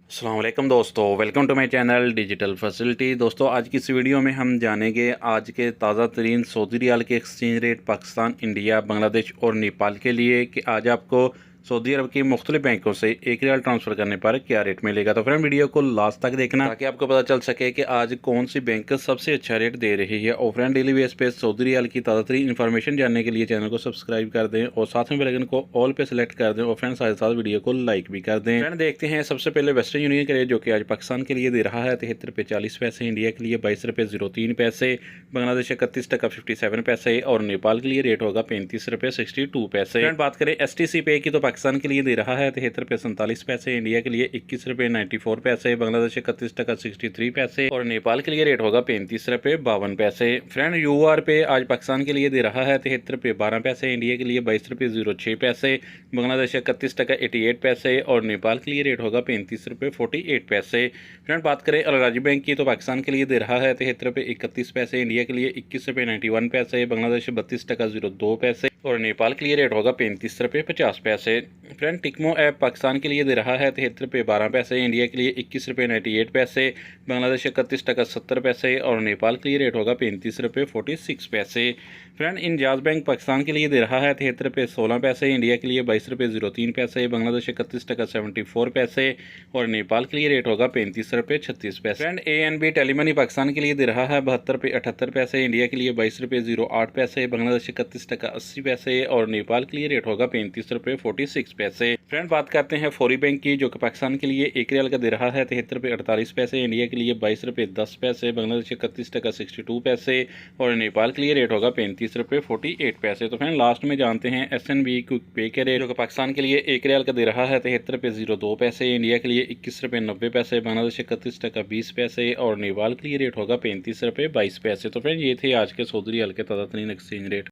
अस्सलाम वालेकुम दोस्तों, welcome to my channel digital facility. दोस्तों आज की इस वीडियो में हम जानेंगे आज के ताज़ा तरीन सऊदी रियाल के exchange rate Pakistan, India, Bangladesh और नेपाल के लिए कि आज आपको सऊदी अरब की मुख्तलिफ बैंकों से एक रियाल ट्रांसफ़र करने पर क्या रेट मिलेगा। तो फ्रेंड वीडियो को लास्ट तक देखना ताकि आपको पता चल सके कि आज कौन सी बैंक सबसे अच्छा रेट दे रही है। और फ्रेंड डेली बेस पे सऊदी रियाल की ताज़ा तरीन इन्फॉर्मेशन जानने के लिए चैनल को सब्सक्राइब कर दें और साथ में बेल आइकन को ऑल पे सेलेक्ट कर दें और फ्रेंड साथ साथ वीडियो को लाइक भी कर दें। फ्रेंड देखते हैं सबसे पहले वेस्टर्न यूनियन का रेट जो कि आज पाकिस्तान के लिए दे रहा है 73 रुपये 40 पैसे, इंडिया के लिए 22 रुपये 03 पैसे, बांग्लादेश 31 टका 57 पैसे और नेपाल के लिए रेट होगा 35 रुपये 62 पैसे। फ्रेंड बात करें STC पे की तो पाकिस्तान के लिए दे रहा है 73 रुपये 47 पैसे, इंडिया के लिए 21 रुपये 94 पैसे, बांग्लादेश 31 टका 63 पैसे और नेपाल के लिए रेट होगा 35 रुपये 52 पैसे। फ्रेंड UR पे आज पाकिस्तान के लिए दे रहा है 73 रुपये 12 पैसे, इंडिया के लिए 22 रुपये 06 पैसे, बांग्लादेश 31 टका 88 पैसे और नेपाल के लिए रेट होगा 35 रुपये 48 पैसे। फ्रेंड बात करें अलराजी बैंक की तो पाकिस्तान के लिए दे रहा है 73 रुपये 31 पैसे, इंडिया के लिए 21 रुपये 91 पैसे, बांग्लादेश 32 टका 02 पैसे और नेपाल के लिए रेट होगा 35 रुपये 50 पैसे। फ्रेंड टिकमो ऐप पाकिस्तान के लिए दे रहा है 73 रुपये 12 पैसे, इंडिया के लिए 21 रुपये 98 पैसे, बांग्लादेश 31 टका 70 पैसे और नेपाल के लिए रेट होगा 35 रुपये 46 पैसे। फ्रेंड इंजाज बैंक पाकिस्तान के लिए दे रहा है 73 रुपये 16 पैसे, इंडिया के लिए 22 रुपये 03 पैसे, बांग्लादेश 31 टका 74 पैसे और नेपाल के लिए रेट होगा 35 रुपये 36 पैसे। फ्रेंड ANB टेलीमनी पाकिस्तान के लिए दे रहा है 72 रुपये 78 पैसे, इंडिया के लिए 22 रुपये 08 पैसे, बांग्लादेश 31 टका 80 पैसे और नेपाल के लिए रेट होगा 35 रुपये 46 पैसे। फ्रेंड बात करते हैं फौरी बैंक की जो कि पाकिस्तान के लिए एक रियाल का दे रहा है 73 रुपये 48 पैसे, इंडिया के लिए 22 रुपये 10 पैसे, बांग्लादेश 31 टका 62 पैसे और नेपाल के लिए रेट होगा 35 रुपये 48 पैसे। तो फ्रेंड लास्ट में जानते हैं SNB क्विक पे के रेट जो कि पाकिस्तान के लिए एक रियाल का दे रहा है 73 रुपये 02 पैसे, इंडिया के लिए 21 रुपये 90 पैसे, बांग्लादेश 31 टका 20 पैसे और नेपाल के लिए रेट होगा 35 रुपये 22 पैसे। तो फ्रेंड ये थे आज के सऊदी रियाल के ताज़ा तरीन एक्सचेंज रेट।